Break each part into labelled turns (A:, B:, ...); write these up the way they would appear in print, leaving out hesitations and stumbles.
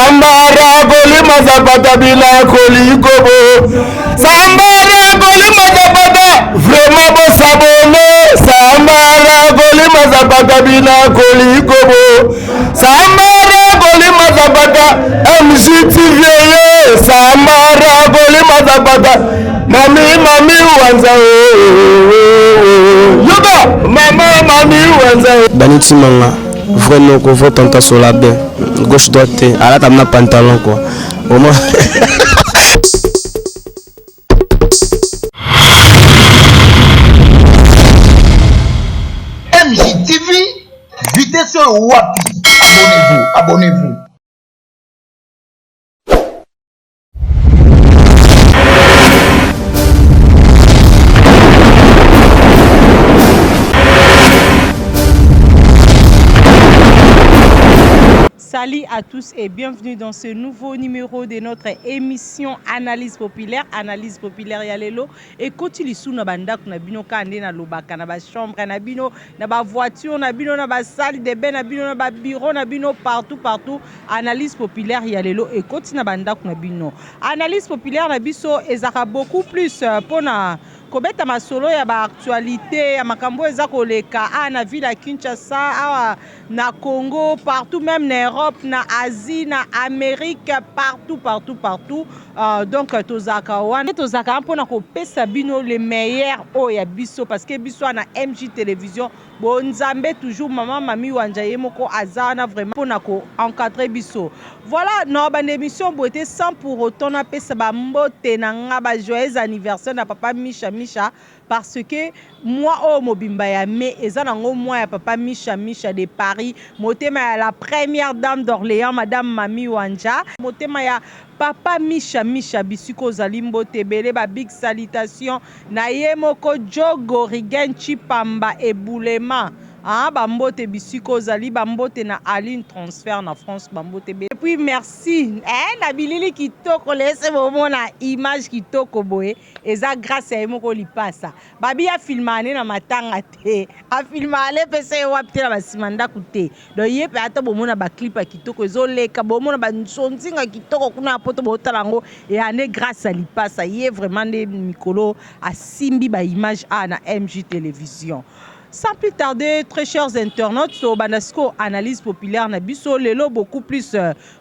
A: Sambara goli mazapata bila koli kobo. Sambara goli mazapata vraiment beau sabone. Sambara goli mazapata bila koli kobo. Sambara goli mazapata MGTV. Sambara goli mazapata mami wanza yoga mami wanza
B: Baniti manga vraiment qu'on voit tanta sur la baie gauche droite à la table pantalon quoi au moins
C: MJTV vitesse wapi abonnez-vous.
D: Salut à tous et bienvenue dans ce nouveau numéro de notre émission Analyse populaire. Analyse populaire Yalelo. Et continue sous na bandak na bino kande na lobaka na ba chambre na bino na ba voiture na bino na ba salle de bain na bino na ba bureau na bino partout. Analyse populaire Yalelo et continue na bandak na bino. Analyse populaire na biso ezaka beaucoup plus pona kobeta masolo ya ba actualité ya makambo eza koleka na ville ya Kinshasa na Congo partout même na Europe na Asie na Amérique partout donc tozaka wana tozaka mpona kopesa bino le meilleur ya biso parce que biso na MJ télévision bonzambe toujours mami wanja yemoko azana vraiment pona ko encadrer biso voilà no ba émission beauté sans pour autant na pesa ba mbote na nga ba joyeux anniversaire na papa Misha parce que moi mobimba ya me eza nango moi ya papa Misha de Paris motema ya la première dame d'Orléans madame Mami Wanja motema ya papa Misha bisiko zalimbo tebele ba big salutation na yemoko Jogo Rigen Chipamba Eboulema bambote bisiko zali bambote na Aline transfert na France bambote et puis merci na bilili kitoko laisse bomona image kitoko boye eza grâce à emoko lipasa babi a filmane na matanga te a filmale pese wapte na basimanda kute donc ye pe ata bomona ba clip kitoko ezoleka bomona ba nsonzinga kitoko kuna poto botala ngo et ane grâce à lipasa ye vraiment de mikolo a simbi ba image na MJ télévision. Sans plus tarder, très chers internautes, so banasco analyse populaire na biso lelo beaucoup plus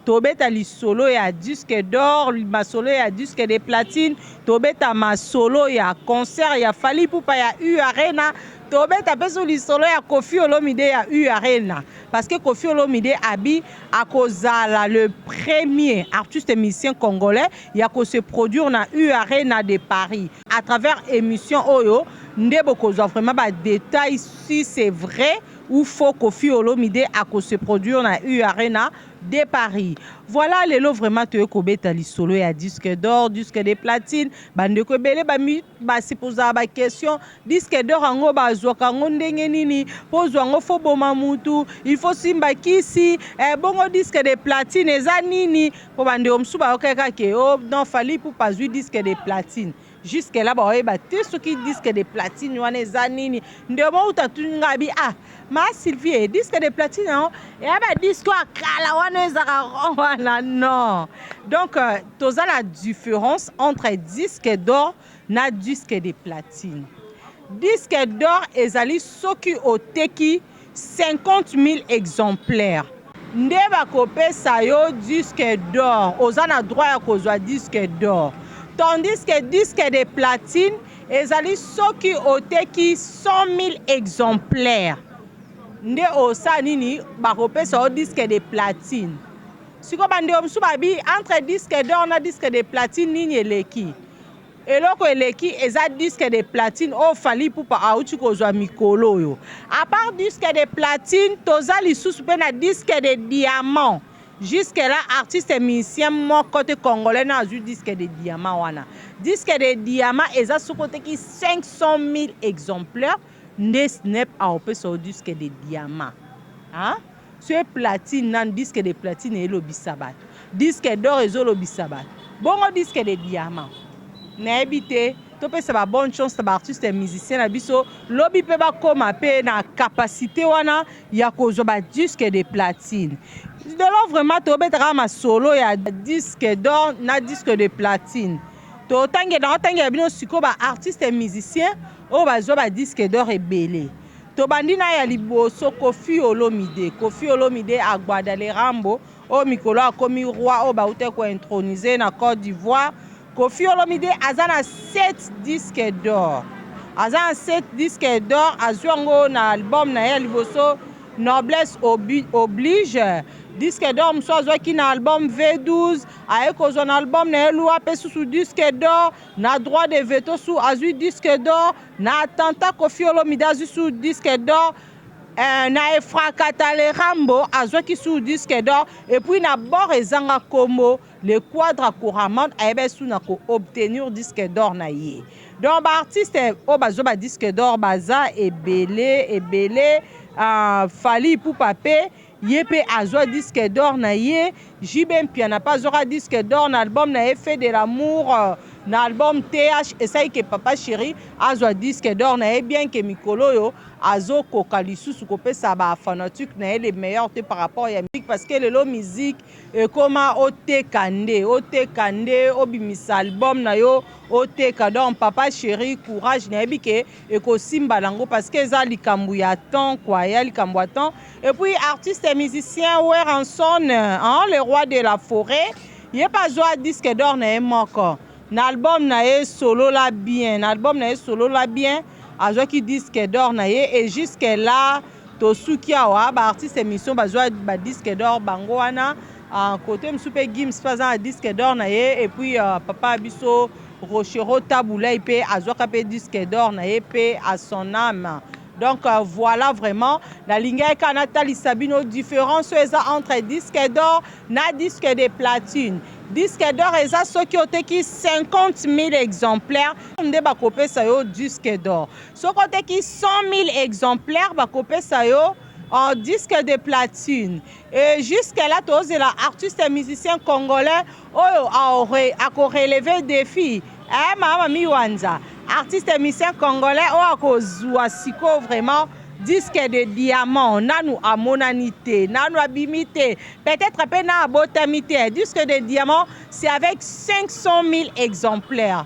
D: tobeta li solo ya disque d'or, ma solo ya disque de platine, tobeta ma solo ya concert ya Fally Ipupa ya U Arena, tobeta peso li solo ya Koffi Olomide ya U Arena parce que Koffi Olomide abi akozala le premier artiste musicien congolais ya ko se produire na U Arena de Paris à travers émission Oyo. Ndebo kozwa vraiment ba détail si c'est vrai ou faux Koffi Olomide a se produire na U Arena de Paris. Voilà lelo vraiment to kobeta li solo ya disque d'or, disque de platine, bande ko belé ba se poser ba question disque d'or ngo bazwa kango ndenge nini pozwa ngo fo boma mutu il faut simba kisi bongo disque de platine eza nini po bande omsuba okeka ke non Fally Ipupa zui disque de platine. Jusque là ba te ce qui disque de platine wana eza nini ndemo utatunga bi ma Sylvie disque de platine et ba disque akala wana ezaka wana non donc toza la différence entre disque d'or na disque de platine. Disque d'or ezali soki oteki 50 000 exemplaires nde bakopesa yo disque d'or oza na droit ya kozwa disque d'or. Tandis que disque de platine, ezali soki oteki 100 000 exemplaires. Nde osa nini bakopesa o disque de platine. Siko bande omsu babi entre disque d'or na disque de platine nini eleki. Eloko eleki eza disque de platine o Fally Ipupa auti kozwa mikolo yo. À part disque de platine, toza lisusu pe na disque de diamant. Jusque là, artiste musicien mon côté congolais n'a eu disque de diamant wana. Disque de diamant eza sous côté qui 500 000 exemplaires ne snap a opé sur disque de diamant. Hein? Sur platine nan disque de platine et lobisabat. Disque d'or et lobisabat. Bon disque de diamant. Na habité to pe ça bonne chance ba artiste musicien na biso lobi pe ba koma pe na capacité wana ya kozwa ba disque de platine. de là vraiment tobetaka ma solo ya disque d'or na disque de platine totangela bino siko ba artiste et musicien oyo bazwa ba disque d'or ebele tobandi na ya liboso Koffi Olomide Agbadale Rambo oyo mikolo akomi roi oyo bauti kointronize na Côte d'Ivoire. Koffi Olomide aza na 7 disques d'or. Azwi yango na album na ye liboso Noblesse Oblige. Disque d'or mosusu azwaki na album V12 aye kozwa na album na ye lua mpe susu disque d'or na droit de veto su azwi disque d'or na attentat Koffi Olomide azwi su disque d'or na Efrakatale Rambo azwaki su disque d'or et puis na bord ezanga kombo le quadre couramment ayebe su na ko obtenir disque d'or na ye. Donc ba artiste o bazwa ba disque d'or baza ebele Fally Ipupa pe ye pe azwa disque d'or na ye. JB Mpiana pa azwa disque d'or na album na ye Fait de l'amour na album TH esayi ke Papa Chéri azwa disque d'or na ye bien que mikolo yo azo koka lisusu kopesa ba fanatique na ye les meilleurs te par rapport ya musique parce que lelo musique ekoma otekande obimisa album na yo oteka. Donc Papa Chéri courage na yebi ke ekosimba lango parce que eza likambo ya temps quoi, ya likambo ya temps. Et puis artiste et musicien Weranson le roi de la forêt ye pas azwa disque d'or na ye moko na album na ye solo la bien azwaki disque d'or na ye et jusque là tosuki awa ba artiste émission bazwa ba disque d'or bango wana côté mosusu mpe Gims mpe aza na disque d'or na ye et puis papa biso Rochero Taboulay mpe azwaka mpe disque d'or na ye mpe à son âme. Donc voilà vraiment la ligne natalisa bino différence entre disque d'or na disque de platine. Disque d'or eza soki oteki 50 000 exemplaires nde bakopesa yo disque d'or. Soki oteki 100 000 exemplaires bakopesa yo en disque de platine. Et jusque là tozela artiste et musicien congolais oyo akorelever défi Mama Miwanza, artiste et musicien congolais oyo akozwa siko vraiment disque de diamant nanu amonanité nanu abimité peut-être pe na abotamité. Disque de diamant c'est avec 500 000 exemplaires.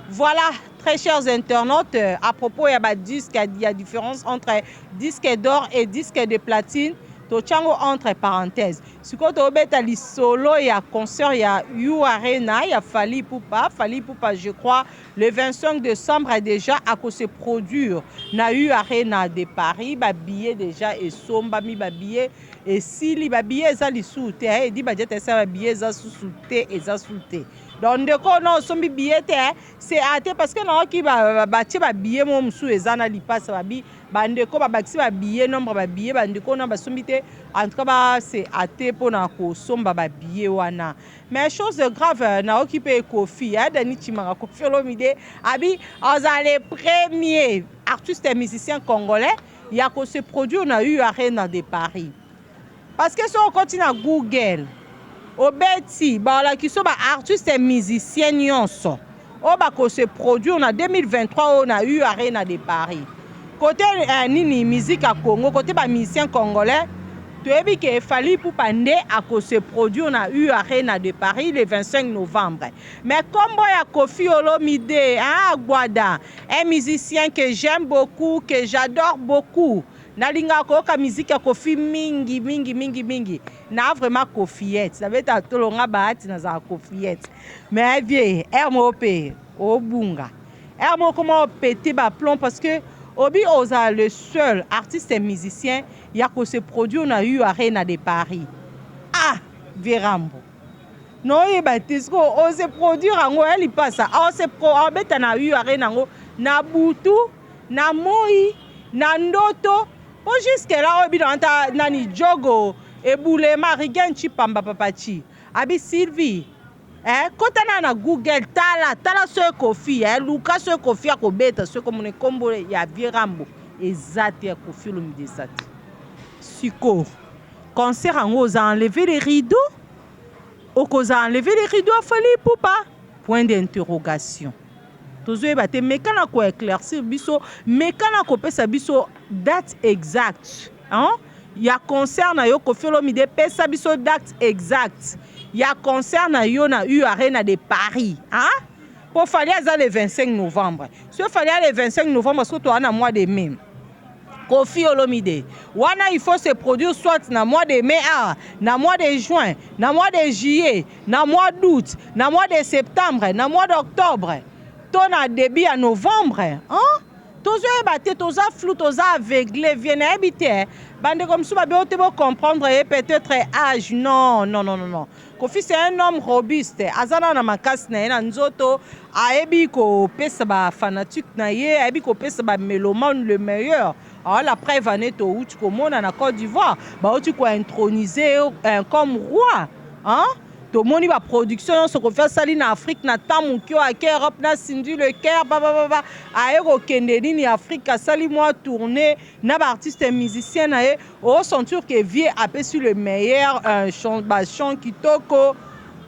D: Voilà très chers internautes à propos ya ba disque il y a différence entre disque d'or et disque de platine. Tochango entre parenthèses. Siko to beta li solo ya concert ya U Arena ya Fally Ipupa je crois le 25 décembre déjà à se produire na U Arena de Paris ba billet déjà et somba mi ba billet et si li ba billet za li soute et di ba jete sa ba billet za soute et za soute. Donc de ko non sombi billet c'est até parce que non ki ba ti ba billet mo msu ezana li passe ba bi bandeko babakisi babillet nombre babillet bandeko na basombi te en tout cas c'est até pona ko somba babillet wana. Mais chose grave na occupé Koffi Dani Chimanga Koffi Olomide abi les premiers artistes et musiciens congolais il y a que se produire na U Arena de Paris parce que si on continue à Google obeti la qui sont artistes et musiciens nyonso o ba ko se produire na 2023 on a eu Arena de Paris. Côté nini musique à Congo, côté ba musicien congolais, tu as vu que Fally Ipupa nde a se produire na U Arena de Paris le 25 novembre. Mais comme il y a Koffi Olomide, Agbada, un musicien que j'aime beaucoup, que j'adore beaucoup. Nalinga koka musique ya Koffi mingi. Na vraiment Koffiette. Ça veut dire que tolonga bahati na za Koffiette. Mais vieux, RMOP, Obunga. RMO comment péter ba plomb parce que Obi Oza le seul artiste et musicien il y a que se produit on a eu Arena de Paris. Verambo. Non il baptiste on se produire en elle passe ça. On se pro na eu Arena ngo na Butu, na Moi, na Ndoto. Pour jusque là obi dans nani Jogo et Boule Marigan Chipamba Papachi. Abi Sylvie. Kotana na Google tala ce Koffi Luka ce Koffi akobeta ce comme ne kombo ya Verambo ezati ya Koffi Olomide sati. Siko concert en aux enlever les rideaux au cause enlever les rideaux à Fally Ipupa point d'interrogation. Tozoe bate mekana ko éclaircir biso mekana ko pesa biso date exacte ya concert na yo Koffi Olomide pesa biso date exact ya concert na yo na U Arena de Paris hein pour fallait le 25 novembre si fallait le 25 novembre parce que toi na mois de mai Koffi Olomide wana il faut se produire soit na mois de mai na mois de juin na mois de juillet na mois d'août na mois de septembre na mois d'octobre ton na début à novembre hein tozo ebate toza flou toza aveuglé vienne habiter bande comme ça ba te comprendre et peut-être âge non Koffi c'est un homme robuste azana na makasi na nzoto aebi ko pesa ba fanatique na ye aebi ko pesa ba mélomane le meilleur. Alors la preuve en est où tu commandes en Côte d'Ivoire bah tu quoi introniser comme roi hein tout le monde va production ce qu'on fait ça en Afrique na tamu kio à Europe na Cindy le Caire aéro Kennedy ni Afrique sali moi tourner na artiste musicien na au sentir que vie a sur le meilleur chant kitoko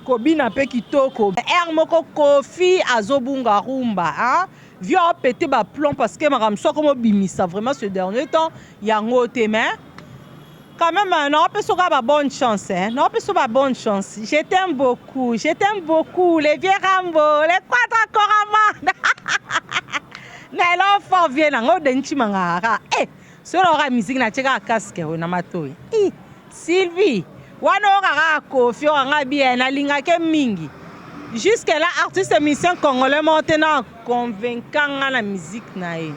D: kobina pe kitoko moko Koffi azobunga rumba hein vieux a pété ba plomb parce que madame soit comme bimisa vraiment ce dernier temps yango te mais quand même non on peut se avoir bonne chance hein non on peut se avoir bonne chance je t'aime beaucoup les vieux Rambo les quatre corama na l'enfant vient ngo denchi mangara sur la musique na tcheka casque na matoi Sylvie wana ora Koffi ora bien na linga ke mingi jusque là artiste musicien congolais maintenant convaincant la musique nae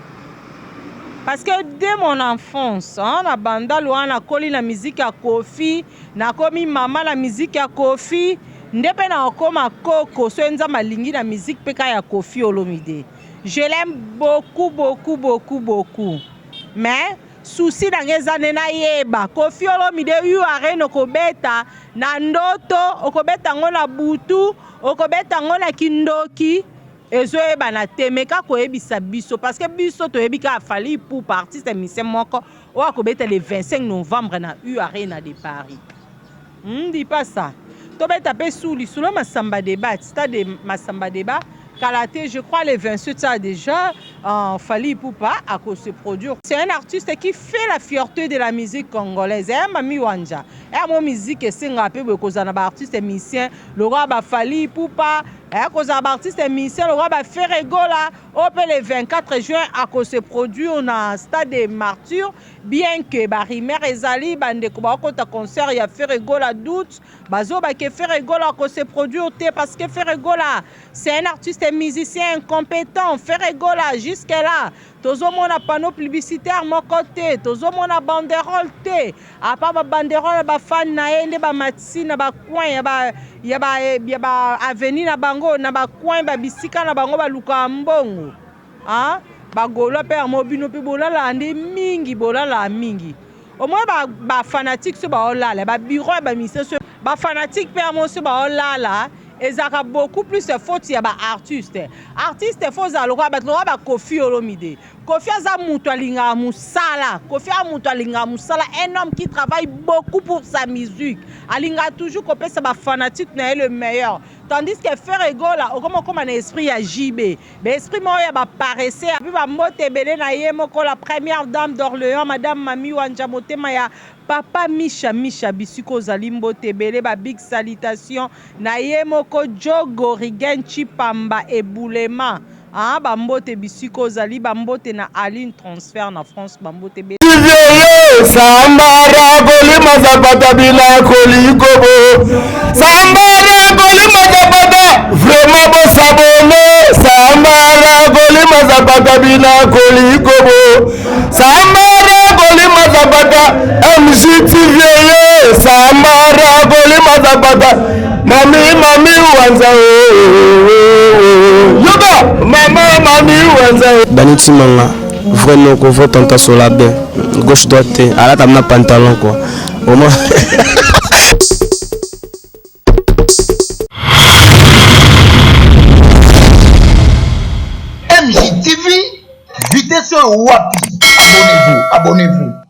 D: parce que dès mon enfance na banda loana koli la musique ya Koffi na komi mama la musique ya Koffi ndepe na koma koko so nza malingi la musique peka ya Koffi Olomide je l'aime beaucoup mais souci dans les années na yeba Koffi Olomide U Arena kobeta na ndoto okobeta ngona butu okobeta ngona kindoki ezo eba na temeka ko ebisa biso parce que biso to ebika fali pour artiste musicien moko o akobeta le 25 novembre na U Arena de Paris dis pas ça to beta pe souli solo masamba débat stade masamba débat Kalaté, je crois les 27 ça déjà Fally Ipupa à cause se produire. C'est un artiste qui fait la fierté de la musique congolaise. Et Mami Wanja. Et mon musique est singapé parce que un artiste musicien, le roi Fally Ipupa, et cause un artiste musicien, le roi Ferregola, au le 24 juin à cause se produire dans stade des Martyrs, bien que Barimer Ezali bande ko ba concert il y a Ferregola doute, bazo ba que Ferregola cause se produire parce que Ferregola c'est un artiste musicien incompétent. Ferregola jusque là tozo mona panneau publicitaire mon côté tozo mona banderole te à part ba banderole ba fan na ende ba matsi na ba coin ya ba avenue na bango na ba coin ba bisika na bango ba luka mbongo hein ba golo pe mobino pe bolala andi mingi au moins ba fanatique so ba olala ba bureau ba mission ba fanatique pe mo so ba olala ezaka beaucoup plus faute ya ba artiste faut za lokwa ba Koffi Olomide Koffi aza mutu alinga musala un homme qui travaille beaucoup pour sa musique alinga toujours kopesa ba fanatique na le meilleur tandis que Ferregola comme un esprit ya JB esprit mo ya ba paraissé puis ba mote belé na ye moko la première dame d'Orléans madame Mami Wanja motema ya papa Misha bisiko zalimbo tebele ba big salutation na ye moko Jogo Rigen Chipamba Eboulema ah bambote bisiko zali bambote na Aline transfert na France bambote be
A: Sambara Golima Zapata bila kolikobo Sambara Golima Zapata vraiment beau sabone Sambara Golima Zapata bila kolikobo Sambara Golima Zapata MGTV Sambara Golima Zapata Mami Wanza Yoga Mami Wanza
B: Baniti Manga vraiment qu'on vote en sur la baie gauche droite à la table pantalon quoi au moins
C: MJTV vitesse wapi abonnez-vous